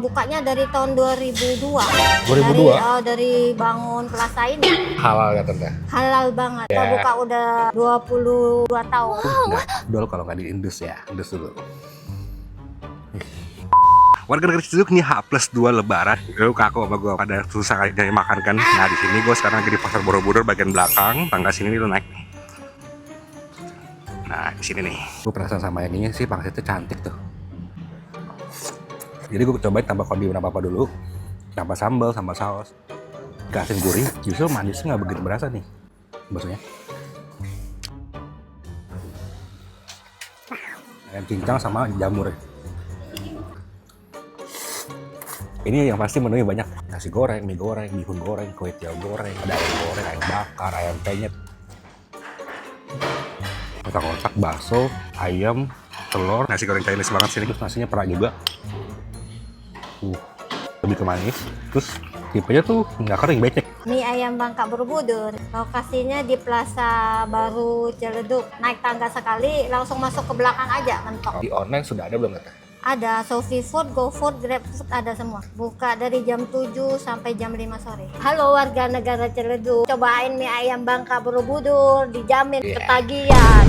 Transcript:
Bukanya dari tahun 2002. 2002? Dari bangun Plaza ini. Halal ya tante? Halal banget. Kita Ya. buka udah 22 tahun. Nah, dol kalau nggak diindus ya, indus dulu. Warga negara Ciledug nih H+2 Lebaran. Lu kakak sama gue pada susah nyari makan kan. Nah di sini gue sekarang lagi di Pasar Borobudur bagian belakang. Tangga sini nih lu naik nih. Nah di sini nih. Gue penasaran sama yang ini sih, pangsitnya cantik tuh. Jadi gue cobain tambah kondisi apa dulu, tambah sambal, sama saus, kasih gurih, justru manisnya nggak begitu berasa nih, baksonya. Ayam cincang sama jamur. Ini yang pasti menunya banyak, nasi goreng, mie goreng, bihun goreng, kue tiaw goreng, ada ayam goreng, ayam bakar, ayam penyet, kotak-kotak, bakso, ayam, telur, nasi goreng Chinese banget sini, terus nasinya perak juga. Lebih ke manis, terus tipenya tuh nggak kering, becek. Mie ayam Bangka Borobudur. Lokasinya di Plaza Baru Ciledug. Naik tangga sekali, langsung masuk ke belakang aja, mentok. Di online sudah ada belum kata? Ada Shopee Food, GoFood, GrabFood, ada semua. Buka dari jam 7 sampai jam 5 sore. Halo warga negara Ciledug, cobain mie ayam Bangka Borobudur, dijamin ketagihan.